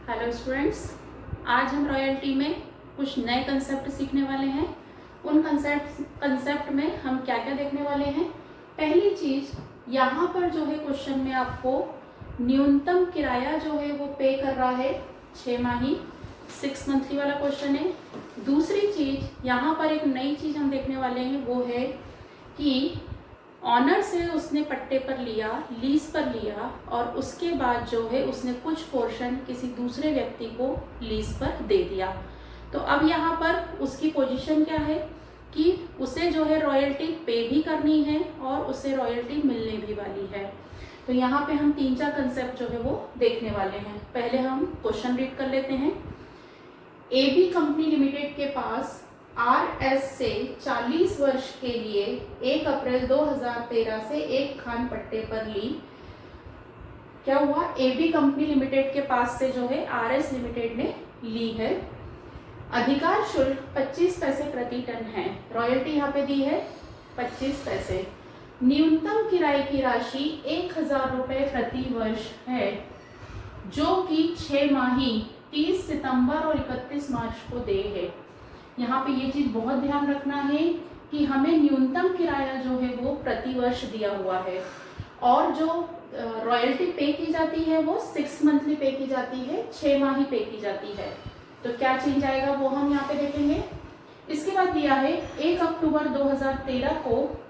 Hello students, आज हम royalty में कुछ नए कंसेप्ट सीखने वाले हैं। उन कंसेप्ट में हम क्या क्या देखने वाले हैं। पहली चीज़, यहाँ पर जो है क्वेश्चन में आपको न्यूनतम किराया जो है वो पे कर रहा है 6 माही 6 मंथली वाला क्वेश्चन है। दूसरी चीज़, यहाँ पर एक नई चीज़ हम देखने वाले हैं, वो है कि ऑनर से उसने पट्टे पर लिया, लीज पर लिया, और उसके बाद जो है उसने कुछ पोर्शन किसी दूसरे व्यक्ति को लीज पर दे दिया। तो अब यहाँ पर उसकी पोजीशन क्या है कि उसे जो है रॉयल्टी पे भी करनी है और उसे रॉयल्टी मिलने भी वाली है। तो यहाँ पे हम 3-4 कंसेप्ट जो है वो देखने वाले हैं। पहले हम क्वेश्चन रीड कर लेते हैं। एबी कंपनी लिमिटेड के पास आरएस से 40 वर्ष के लिए 1 अप्रैल 2013 से एक खान पट्टे पर ली। क्या हुआ? एबी कंपनी लिमिटेड के पास से जो है आरएस लिमिटेड ने ली है। अधिकार शुल्क 25 पैसे प्रति टन है। रॉयल्टी यहाँ पे दी है 25 पैसे। न्यूनतम किराए की राशि 1000 रुपये प्रति वर्ष है, जो कि 6 माही 30 सितंबर और 31 मार्च को दे है। यहाँ पे ये चीज बहुत ध्यान रखना है कि हमें न्यूनतम किराया जो है वो प्रति वर्ष दिया हुआ है, और जो रॉयल्टी पे की जाती है वो 6 मंथली पे की जाती है, 6 माही पे की जाती है। तो क्या चेंज आएगा वो हम यहाँ पे देखेंगे। इसके बाद दिया है 1 अक्टूबर 2013 को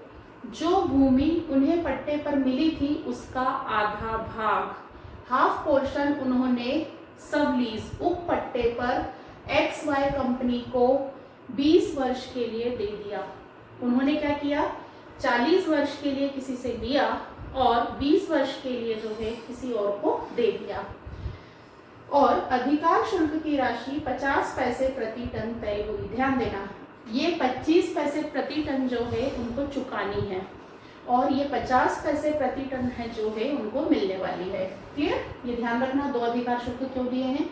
जो भूमि उन्हें पट्टे पर मिली थी उसका आधा भाग, हाफ पोर्शन उन्होंने सब लीज उप पट्टे पर XY कंपनी को 20 वर्ष के लिए दे दिया। उन्होंने क्या किया? 40 वर्ष के लिए किसी से लिया और 20 वर्ष के लिए जो है किसी और को दे दिया। और अधिकार शुल्क की राशि 50 पैसे प्रति टन तय हुई। ध्यान देना, ये 25 पैसे प्रति टन जो है उनको चुकानी है, और ये 50 पैसे प्रति टन है जो है उनको मिलने वाली है। क्लियर? ये ध्यान रखना, 2 अधिकार शुल्क क्यों दिए हैं।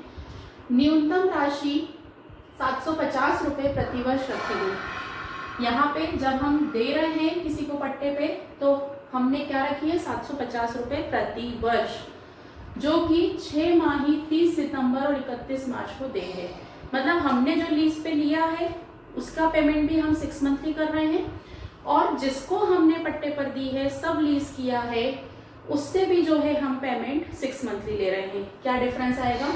न्यूनतम राशि 750 रुपये प्रति वर्ष रखी गई। यहाँ पे जब हम दे रहे हैं किसी को पट्टे पे तो हमने क्या रखी है? 750 रुपये प्रति वर्ष, जो कि 6 माही 30 सितंबर और 31 मार्च को दे है। मतलब हमने जो लीज पे लिया है उसका पेमेंट भी हम 6 मंथली कर रहे हैं, और जिसको हमने पट्टे पर दी है, सब लीज किया है, उससे भी जो है हम पेमेंट 6 मंथली ले रहे हैं। क्या डिफरेंस आएगा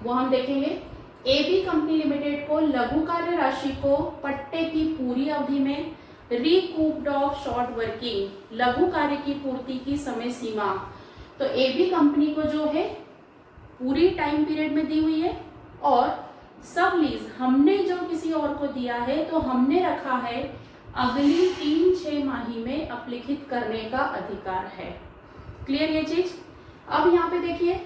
वो हम देखेंगे। एबी कंपनी लिमिटेड को लघु कार्य राशि को पट्टे की पूरी अवधि में रिकूप्ड ऑफ शॉर्ट वर्किंग, लघु कार्य की पूर्ति की समय सीमा, तो एबी कंपनी को जो है पूरी टाइम पीरियड में दी हुई है, और सब लीज हमने जो किसी और को दिया है तो हमने रखा है अगली 3-6 माही में अपलिखित करने का अधिकार है। क्लियर ये चीज? अब यहाँ पे देखिए,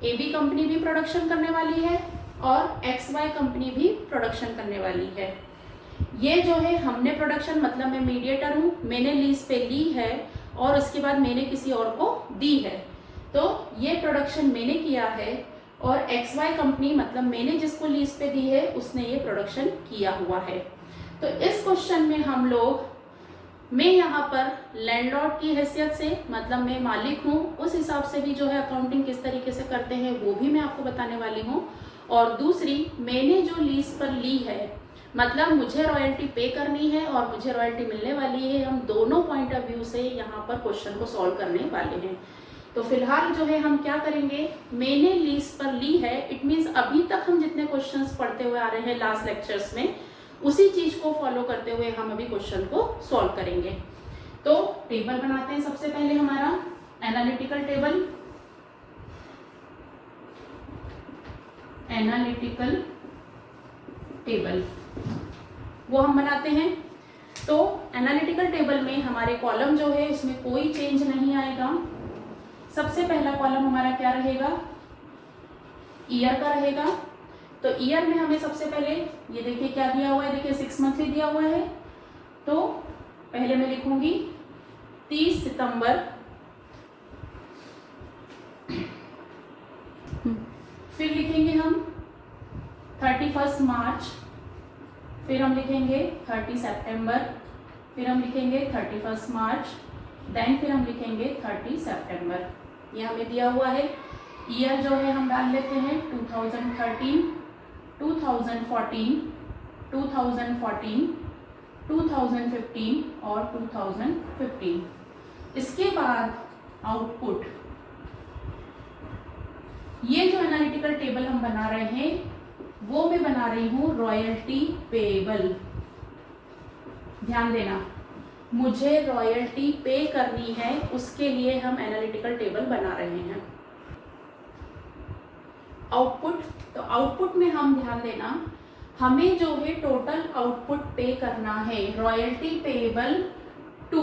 एबी कंपनी भी प्रोडक्शन करने वाली है और XY कंपनी भी प्रोडक्शन करने वाली है। ये जो है हमने प्रोडक्शन, मतलब मैं मीडिएटर हूँ, मैंने लीज पे ली है और उसके बाद मैंने किसी और को दी है, तो ये प्रोडक्शन मैंने किया है, और XY कंपनी मतलब मैंने जिसको लीज पे दी है उसने ये प्रोडक्शन किया हुआ है। तो इस क्वेश्चन में हम लोग, मैं यहाँ पर लैंडलॉर्ड की हैसियत से, मतलब मैं मालिक हूँ, उस हिसाब से भी जो है अकाउंटिंग किस तरीके से करते हैं वो भी मैं आपको बताने वाली हूँ। और दूसरी, मैंने जो लीज पर ली है, मतलब मुझे रॉयल्टी पे करनी है और मुझे रॉयल्टी मिलने वाली है, हम दोनों पॉइंट ऑफ व्यू से यहाँ पर क्वेश्चन को सॉल्व करने वाले हैं। तो फिलहाल जो है हम क्या करेंगे, मैंने लीज पर ली है, इट मीन्स अभी तक हम जितने क्वेश्चन पढ़ते हुए आ रहे हैं लास्ट लेक्चर्स में, उसी चीज को फॉलो करते हुए हम अभी क्वेश्चन को सॉल्व करेंगे। तो टेबल बनाते हैं। सबसे पहले हमारा एनालिटिकल टेबल, वो हम बनाते हैं। तो एनालिटिकल टेबल में हमारे कॉलम जो है इसमें कोई चेंज नहीं आएगा। सबसे पहला कॉलम हमारा क्या रहेगा? ईयर का रहेगा। तो ईयर में हमें सबसे पहले ये देखिए क्या दिया हुआ है, देखिए 6 मंथली दिया हुआ है, तो पहले मैं लिखूंगी 30 सितंबर, फिर लिखेंगे हम 31 मार्च, फिर हम लिखेंगे 30 सितंबर, फिर हम लिखेंगे 31 मार्च, देन फिर हम लिखेंगे 30 सितंबर। ये हमें दिया हुआ है। ईयर जो है हम डाल लेते हैं 2013, 2014, 2014, 2015 और 2015। इसके बाद आउटपुट, ये जो एनालिटिकल टेबल हम बना रहे हैं वो मैं बना रही हूँ रॉयल्टी पेएबल। ध्यान देना, मुझे रॉयल्टी पे करनी है, उसके लिए हम एनालिटिकल टेबल बना रहे हैं। आउटपुट, तो आउटपुट में हम ध्यान देना, हमें जो है टोटल आउटपुट पे करना है royalty payable to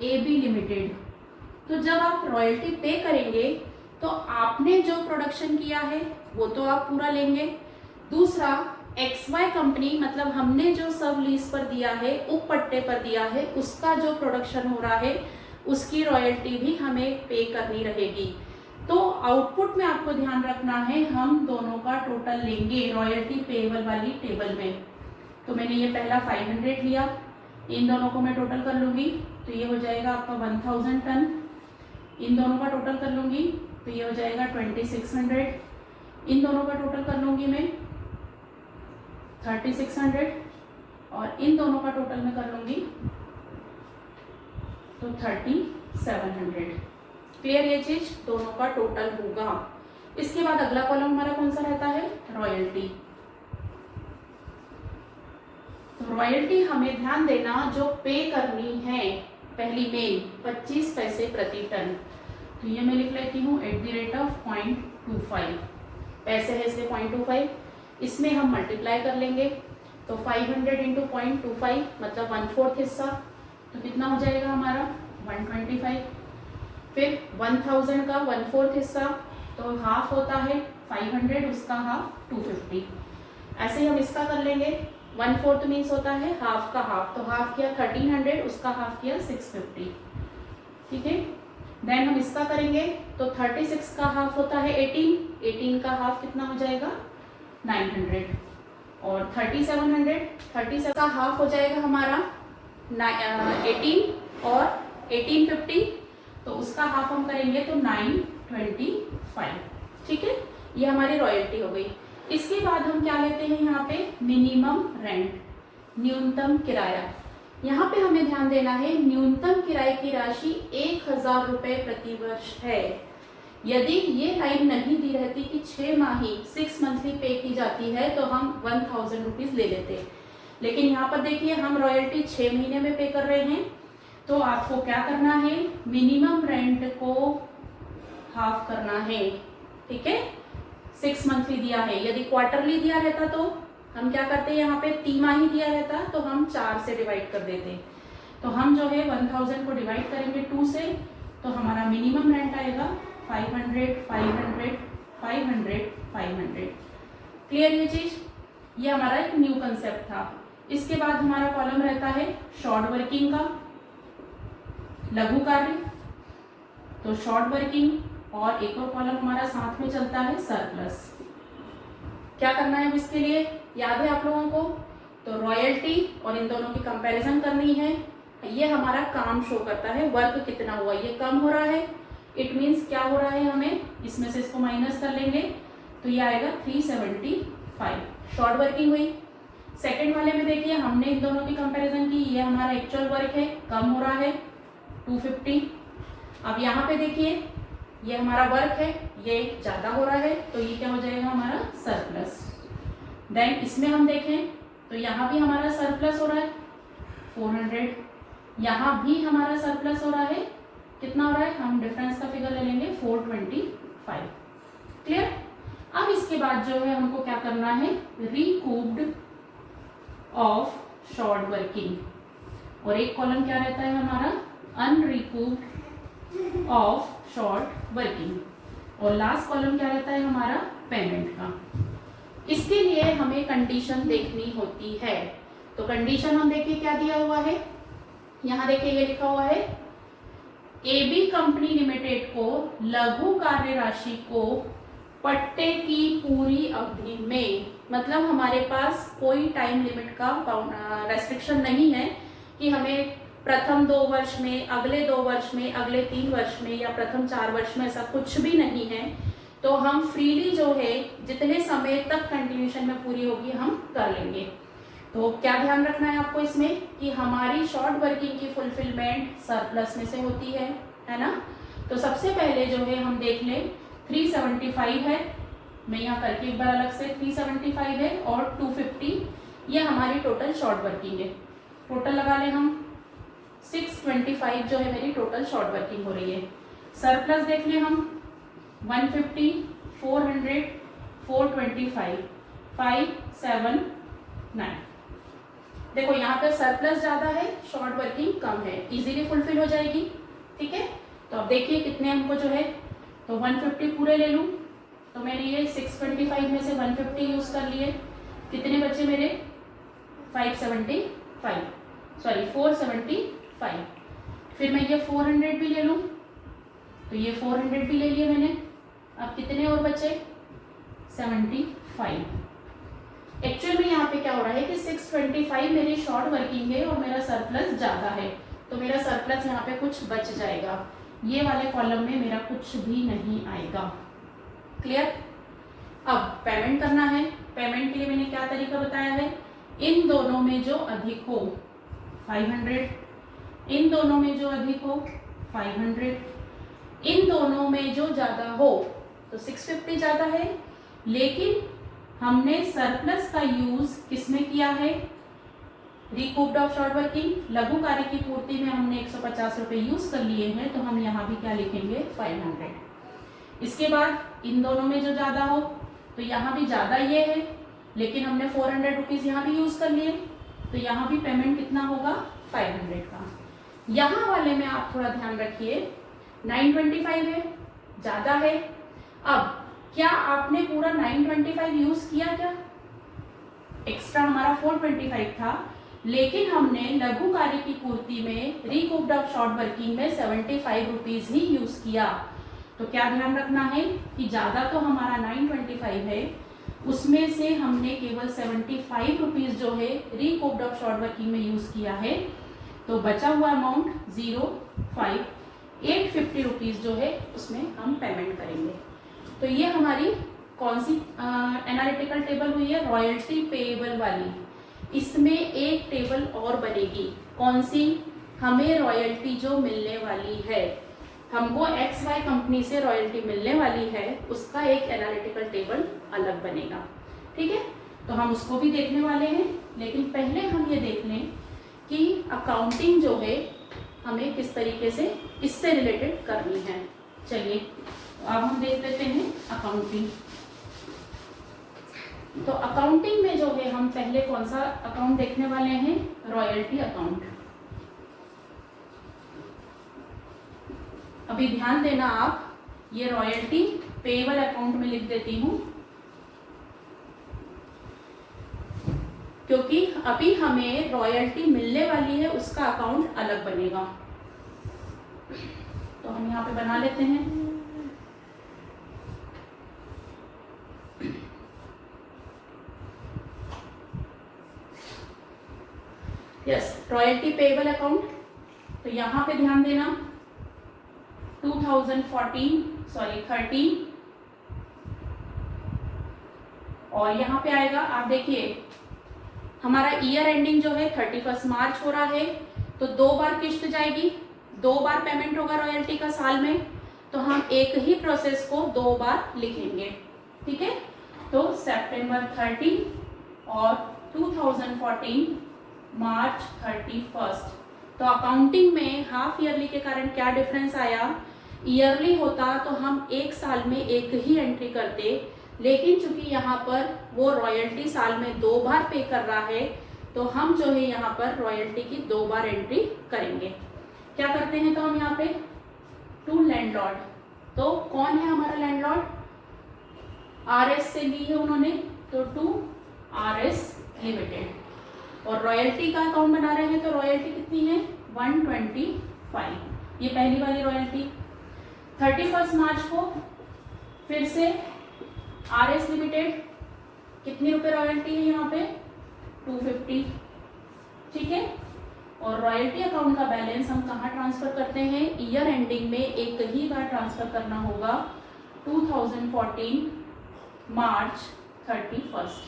AB limited. तो जब आप रॉयल्टी पे करेंगे तो आपने जो प्रोडक्शन किया है वो तो आप पूरा लेंगे, दूसरा XY कंपनी मतलब हमने जो सब लीज पर दिया है, उप पट्टे पर दिया है, उसका जो प्रोडक्शन हो रहा है उसकी रॉयल्टी भी हमें पे करनी रहेगी। तो आउटपुट में आपको ध्यान रखना है, हम दोनों का टोटल लेंगे रॉयल्टी पेएबल वाली टेबल में। तो मैंने ये पहला 500 लिया, इन दोनों को मैं टोटल कर लूँगी तो ये हो जाएगा आपका 1000 टन। इन दोनों का टोटल कर लूँगी तो ये हो जाएगा 2600। इन दोनों का टोटल कर लूँगी मैं 3600 और इन दोनों का टोटल मैं कर लूँगी तो 3700। क्लियर ये चीज, दोनों का टोटल होगा। इसके बाद अगला कॉलम हमारा कौन सा रहता है, रॉयल्टी। तो रॉयल्टी हमें ध्यान देना जो पे करनी है, पहली मेन 25 पैसे प्रति टन। तो ये मैं लिख लेती हूँ @0.25 पैसे है इसलिए 0.25, इसमें हम मल्टीप्लाई कर लेंगे। तो 500 इंटू 0.25 मतलब 1/4 हिस्सा, तो कितना हो जाएगा हमारा 125। फिर 1000 का 1/4 हिस्सा तो हाफ होता है 500, उसका हाफ 250। ऐसे ही हम इसका कर लेंगे, 1/4 मीन्स होता है हाफ का हाफ, तो हाफ किया 1300, उसका हाफ किया 650। ठीक है, देन हम इसका करेंगे तो 36 का हाफ होता है 18, 18 का हाफ कितना हो जाएगा 900 और 3700 का हाफ हो जाएगा हमारा 18 और 1850, तो उसका हाफ हम करेंगे तो 925। ठीक है, ये हमारी रॉयल्टी हो गई। इसके बाद हम क्या लेते हैं यहाँ पे, मिनिमम रेंट, न्यूनतम किराया। यहाँ पे हमें ध्यान देना है, न्यूनतम किराए की राशि 1000 रुपये प्रति वर्ष है। यदि ये लाइन नहीं दी रहती कि 6 माही 6 मंथली पे की जाती है तो हम 1000 रुपीज़ ले लेते, लेकिन यहाँ पर देखिए हम रॉयल्टी 6 महीने में पे कर रहे हैं। तो आपको क्या करना है, मिनिमम रेंट को हाफ करना है। ठीक है, 6 मंथली दिया है, यदि क्वार्टरली दिया रहता तो हम क्या करते हैं, यहाँ पे तिमाही दिया रहता तो हम 4 से डिवाइड कर देते। तो हम जो है 1000 को डिवाइड करेंगे 2 से, तो हमारा मिनिमम रेंट आएगा 500, 500, 500, 500। क्लियर ये चीज, ये हमारा एक न्यू कंसेप्ट था। इसके बाद हमारा कॉलम रहता है शॉर्ट वर्किंग का, लघु कार्य, तो शॉर्ट वर्किंग, और एक और कॉलम हमारा साथ में चलता है सरप्लस। क्या करना है अब इसके लिए, याद है आप लोगों को, तो रॉयल्टी और इन दोनों की कंपैरिजन करनी है। ये हमारा काम शो करता है, वर्क कितना हुआ, ये कम हो रहा है, इट मीन्स क्या हो रहा है, हमें इसमें से इसको माइनस कर लेंगे तो ये आएगा 375, शॉर्ट वर्किंग हुई। सेकंड वाले में देखिए हमने इन दोनों की कंपैरिजन की, ये हमारा एक्चुअल वर्क है, कम हो रहा है 250। अब यहाँ पे देखिए ये हमारा वर्क है, ये ज़्यादा हो रहा है, तो ये क्या हो जाएगा हमारा सरप्लस। देन इसमें हम देखें तो यहाँ भी हमारा सरप्लस हो रहा है 400, यहाँ भी हमारा सरप्लस हो रहा है, कितना हो रहा है, हम डिफरेंस का फिगर ले लेंगे 425। क्लियर। अब इसके बाद जो है हमको क्या करना है, रिकूप्ड ऑफ शॉर्ट वर्किंग, और एक कॉलम क्या रहता है हमारा, अनरिकूप्ड ऑफ शॉर्ट वर्किंग, और लास्ट कॉलम क्या रहता है हमारा, पेमेंट का। इसके लिए हमें कंडीशन देखनी होती है। तो कंडीशन हम देखिए क्या दिया हुआ है, यहाँ देखिए ये लिखा हुआ है, AB कंपनी लिमिटेड को लघु कार्य राशि को पट्टे की पूरी अवधि में, मतलब हमारे पास कोई टाइम लिमिट का रेस्ट्रिक्शन नहीं है कि हमें प्रथम 2 वर्ष में, अगले 2 वर्ष में, अगले 3 वर्ष में या प्रथम 4 वर्ष में, ऐसा कुछ भी नहीं है। तो हम फ्रीली जो है जितने समय तक कंटिन्यूशन में पूरी होगी हम कर लेंगे। तो क्या ध्यान रखना है आपको इसमें कि हमारी शॉर्ट वर्किंग की फुलफिलमेंट सरप्लस में से होती है ना। तो सबसे पहले जो है हम देख लें 375 है, मैं यहाँ करके एक बार अलग से 375 है और 250 ये हमारी टोटल शॉर्ट वर्किंग है। टोटल लगा लें हम 625 जो है मेरी टोटल शॉर्ट वर्किंग हो रही है। सरप्लस देख लें हम 150, 400, 425, 579। देखो यहाँ पे सरप्लस ज़्यादा है, शॉर्ट वर्किंग कम है, इजीली फुलफिल हो जाएगी। ठीक है, तो अब देखिए कितने हमको जो है, तो 150 पूरे ले लूँ तो मैंने ये 625 में से 150 यूज़ कर लिए, कितने बचे मेरे 475। फिर मैं ये 400 भी ले लूँ तो ये 400 भी ले लिए मैंने। अब कितने और बचे 75। एक्चुअल में यहाँ पे क्या हो रहा है कि 625 मेरी शॉर्ट वर्किंग है और मेरा सरप्लस ज़्यादा है, तो मेरा सरप्लस यहाँ पे कुछ बच जाएगा। ये वाले कॉलम में मेरा कुछ भी नहीं आएगा। क्लियर। अब पेमेंट करना है। पेमेंट के लिए मैंने क्या तरीका बताया है, इन दोनों में जो अधिक हो 500, इन दोनों में जो अधिक हो 500, इन दोनों में जो ज़्यादा हो तो 650 ज़्यादा है, लेकिन हमने सरप्लस का यूज़ किसमें किया है, रिकूप्ड ऑफ शॉर्ट वर्किंग, लघु कार्य की पूर्ति में हमने 150 रुपये यूज़ कर लिए हैं, तो हम यहाँ भी क्या लिखेंगे 500। इसके बाद इन दोनों में जो ज़्यादा हो तो यहाँ भी ज़्यादा ये है, लेकिन हमने 400 रुपीज़ यहाँ भी यूज़ कर लिए, तो यहाँ भी पेमेंट कितना होगा 500 का। यहाँ वाले में आप थोड़ा ध्यान रखिए 925 है, ज़्यादा है। अब क्या आपने पूरा 925 यूज़ किया क्या, एक्स्ट्रा हमारा 425 था, लेकिन हमने लघु कार्य की पूर्ति में रिकूप्ड ऑफ शॉर्ट वर्किंग में 75 रुपीज़ ही यूज़ किया। तो क्या ध्यान रखना है कि ज़्यादा तो हमारा 925 है, उसमें से हमने केवल 75 रुपीज़ जो है रिकूप्ड ऑफ शॉर्ट वर्किंग में यूज़ किया है, तो बचा हुआ अमाउंट 850 रुपीज़ जो है उसमें हम पेमेंट करेंगे। तो ये हमारी कौन सी एनालिटिकल टेबल हुई है, रॉयल्टी पेएबल वाली। इसमें एक टेबल और बनेगी, कौन सी, हमें रॉयल्टी जो मिलने वाली है, हमको XY कंपनी से रॉयल्टी मिलने वाली है, उसका एक एनालिटिकल टेबल अलग बनेगा। ठीक है, तो हम उसको भी देखने वाले हैं, लेकिन पहले हम ये देख लें कि अकाउंटिंग जो है हमें किस तरीके से इससे रिलेटेड करनी है। चलिए अब हम देख लेते हैं अकाउंटिंग। तो अकाउंटिंग में जो है हम पहले कौन सा अकाउंट देखने वाले हैं, रॉयल्टी अकाउंट। अभी ध्यान देना आप, ये रॉयल्टी पेएबल अकाउंट में लिख देती हूँ, क्योंकि अभी हमें रॉयल्टी मिलने वाली है, उसका अकाउंट अलग बनेगा। तो हम यहाँ पे बना लेते हैं। Yes, royalty payable account. तो यहाँ पे ध्यान देना 13 और यहाँ पे आएगा, आप देखिए हमारा ईयर एंडिंग जो है 31 मार्च हो रहा है, तो 2 बार किस्त जाएगी, 2 बार पेमेंट होगा रॉयल्टी का साल में, तो हम एक ही प्रोसेस को 2 बार लिखेंगे। ठीक है, तो सितंबर 30 और 2014 मार्च 31। तो अकाउंटिंग में हाफ ईयरली के कारण क्या डिफरेंस आया, ईयरली होता तो हम एक साल में एक ही एंट्री करते, लेकिन चूंकि यहाँ पर वो रॉयल्टी साल में 2 बार पे कर रहा है, तो हम जो है यहाँ पर रॉयल्टी की 2 बार एंट्री करेंगे। क्या करते हैं, तो हम यहाँ पे टू लैंडलॉर्ड, तो कौन है हमारा लैंडलॉर्ड, RS से ली है उन्होंने, तो टू RS लिमिटेड, और रॉयल्टी का अकाउंट बना रहे हैं, तो रॉयल्टी कितनी है 125, ये पहली वाली रॉयल्टी। 31 मार्च को फिर से RS लिमिटेड, कितनी रुपए रॉयल्टी है यहाँ पे 250। ठीक है, और रॉयल्टी अकाउंट का बैलेंस हम कहाँ ट्रांसफर करते हैं, ईयर एंडिंग में एक ही बार ट्रांसफर करना होगा 2014 मार्च 31।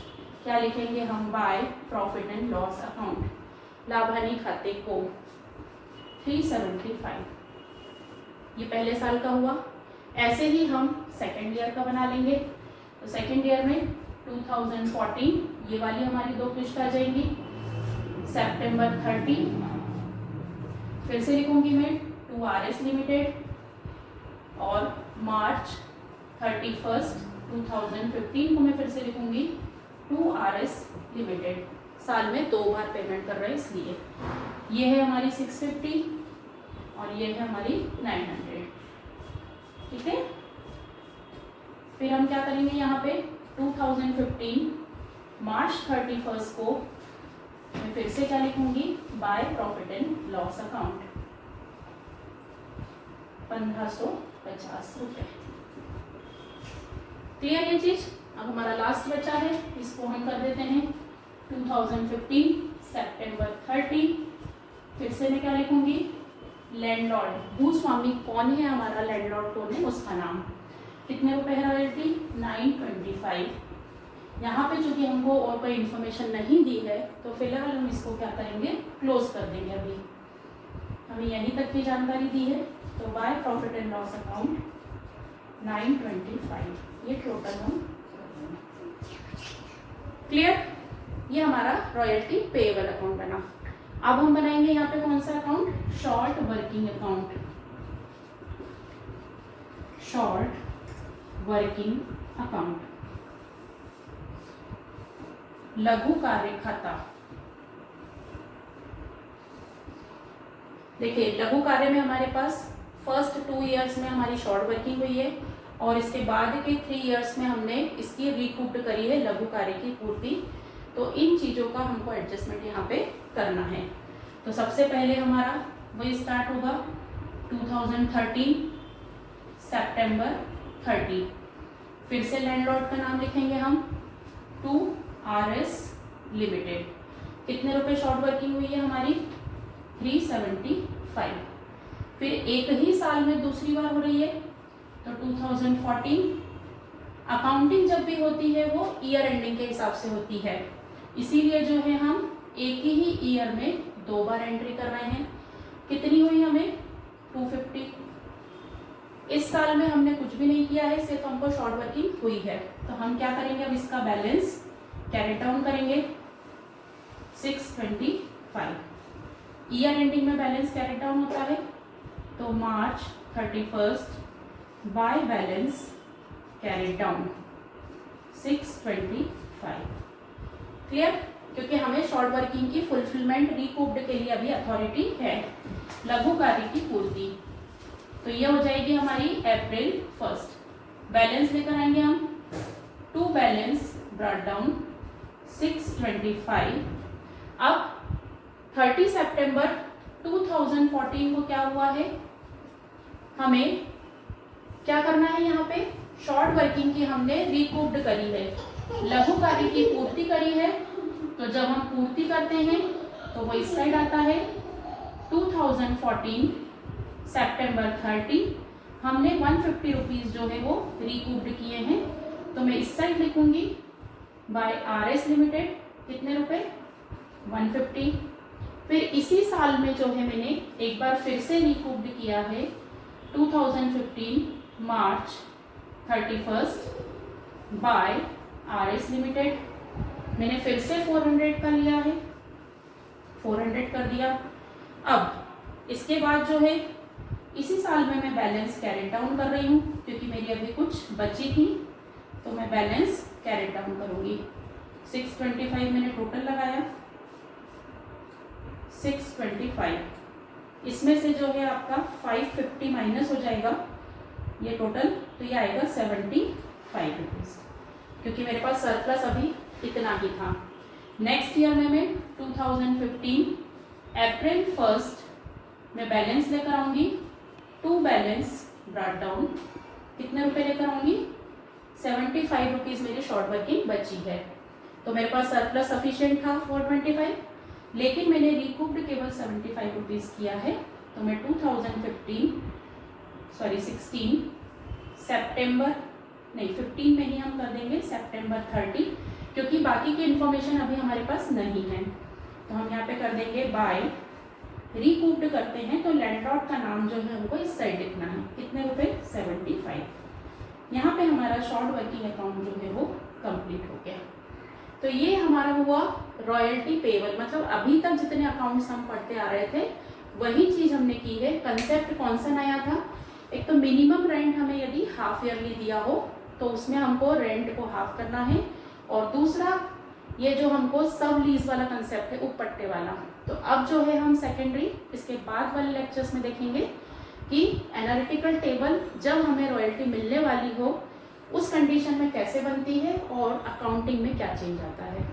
क्या लिखेंगे हम? By profit and loss account, लाभ हानि खाते को 375। ये पहले साल का हुआ। ऐसे ही हम सेकेंड ईयर का बना लेंगे। तो सेकेंड ईयर में 2014 ये वाली हमारी दो किस्त आ जाएंगी, सितंबर 30, फिर से लिखूंगी मैं 2RS लिमिटेड, और मार्च 31 2015 को मैं फिर से लिखूंगी 2RS लिमिटेड। साल में 2 बार पेमेंट कर रहे हैं इसलिए। ये है हमारी 650 और ये है हमारी 900। ठीक है, फिर हम क्या करेंगे यहाँ पे 2015 मार्च 31 को मैं फिर से क्या लिखूंगी? By profit and loss account 1550 रुपये। क्लियर ये चीज? अब हमारा लास्ट बचा है, इसको हम कर देते हैं 2015 सितंबर 30। फिर से मैं क्या लिखूंगी? लैंडलॉर्ड, भूस्वामी कौन है हमारा लैंडलॉर्ड कौन है उसका नाम। कितने रुपए है रॉयल्टी? 925। यहाँ पे चूंकि हमको और कोई इन्फॉर्मेशन नहीं दी है तो फिलहाल हम इसको क्या करेंगे? क्लोज कर देंगे। अभी हमें यहीं तक की जानकारी दी है, तो by profit and loss account 925 ये टोटल हम। क्लियर? ये हमारा रॉयल्टी पेएबल अकाउंट बना। अब हम बनाएंगे यहाँ पे कौन सा account? Short working account. Short working account, लघु कार्य खाता। देखिए लघु कार्य में हमारे पास फर्स्ट 2 इयर्स में हमारी शॉर्ट वर्किंग हुई है और इसके बाद के 3 इयर्स में हमने इसकी रिकूप्ड करी है लघु कार्य की पूर्ति। तो इन चीज़ों का हमको एडजस्टमेंट यहाँ पे करना है। तो सबसे पहले हमारा वही स्टार्ट होगा 2013 सितंबर 30। फिर से लैंडलॉर्ड का नाम लिखेंगे हम 2RS लिमिटेड। कितने रुपए शॉर्ट वर्किंग हुई है हमारी? 375। फिर एक ही साल में दूसरी बार हो रही है तो 2014। अकाउंटिंग जब भी होती है वो ईयर एंडिंग के हिसाब से होती है, इसीलिए जो है हम एक ही ईयर में 2 बार एंट्री कर रहे हैं। कितनी हुई हमें? 250। इस साल में हमने कुछ भी नहीं किया है, सिर्फ हमको शॉर्ट वर्किंग हुई है। तो हम क्या करेंगे? अब इसका बैलेंस कैरी डाउन करेंगे 625। ईयर एंडिंग में बैलेंस कैरी डाउन होता है तो मार्च 31 by balance carry down 625। Clear? क्योंकि हमें शॉर्ट वर्किंग की फुलफिलमेंट रिकूप्ड के लिए अभी अथॉरिटी है, लघु कार्य की पूर्ति। तो ये हो जाएगी हमारी अप्रैल 1। बैलेंस लेकर आएंगे हम, टू बैलेंस ब्रॉट डाउन 625। अब 30 सितंबर 2014 को क्या हुआ है? हमें क्या करना है यहाँ पे? शॉर्ट वर्किंग की हमने रिकूप्ड करी है, लघु कार्य की पूर्ति करी है। तो जब हम पूर्ति करते हैं तो वो इस साइड आता है 2014 सितंबर 30। हमने 150 रुपीज़ जो है वो रिकूप्ड किए हैं, तो मैं इस साइड लिखूंगी बाय RS लिमिटेड। कितने रुपए? 150। फिर इसी साल में जो है मैंने एक बार फिर से रिकूप्ड किया है 2015 मार्च 31 बाय RS लिमिटेड। मैंने फिर से 400 का लिया है, 400 कर दिया। अब इसके बाद जो है इसी साल में मैं बैलेंस कैरी डाउन कर रही हूँ क्योंकि मेरी अभी कुछ बची थी, तो मैं बैलेंस कैरी डाउन करूँगी। 625 मैंने टोटल लगाया, 625। इसमें से जो है आपका 550 माइनस हो जाएगा ये टोटल, तो ये आएगा 75 रुपीज़, क्योंकि मेरे पास सरप्लस अभी इतना ही था। नेक्स्ट ईयर में मैं 2015 अप्रैल 1 में बैलेंस लेकर आऊँगी, टू बैलेंस ब्रॉट डाउन। कितने रुपए लेकर आऊँगी? 75 रुपीज़ मेरी शॉर्ट वर्किंग बची है। तो मेरे पास सरप्लस सफिशिएंट था 425, लेकिन मैंने रिकूप्ड केवल 75 रुपीज़ किया है। तो मैं 16 सितंबर नहीं 15 में ही हम कर देंगे September 30, क्योंकि बाकी की इन्फॉर्मेशन अभी हमारे पास नहीं है। तो हम यहाँ पे कर देंगे बाय, रिकूप्ड करते हैं तो लैंडलॉर्ड का नाम जो है हमको इस साइड लिखना है। कितने रुपए? 75। यहाँ पे हमारा शॉर्ट वर्किंग अकाउंट जो है वो कंप्लीट हो गया। तो ये हमारा हुआ रॉयल्टी पेबल, मतलब अभी तक जितने अकाउंट्स हम पढ़ते आ रहे थे वही चीज़ हमने की है। कंसेप्ट कौन सा नया था? एक तो मिनिमम रेंट हमें यदि हाफ ईयरली दिया हो तो उसमें हमको रेंट को हाफ करना है, और दूसरा ये जो हमको सब लीज वाला कंसेप्ट है उपपट्टे वाला। तो अब जो है हम सेकेंडरी इसके बाद वाले लेक्चर्स में देखेंगे कि एनालिटिकल टेबल जब हमें रॉयल्टी मिलने वाली हो उस कंडीशन में कैसे बनती है और अकाउंटिंग में क्या चेंज आता है।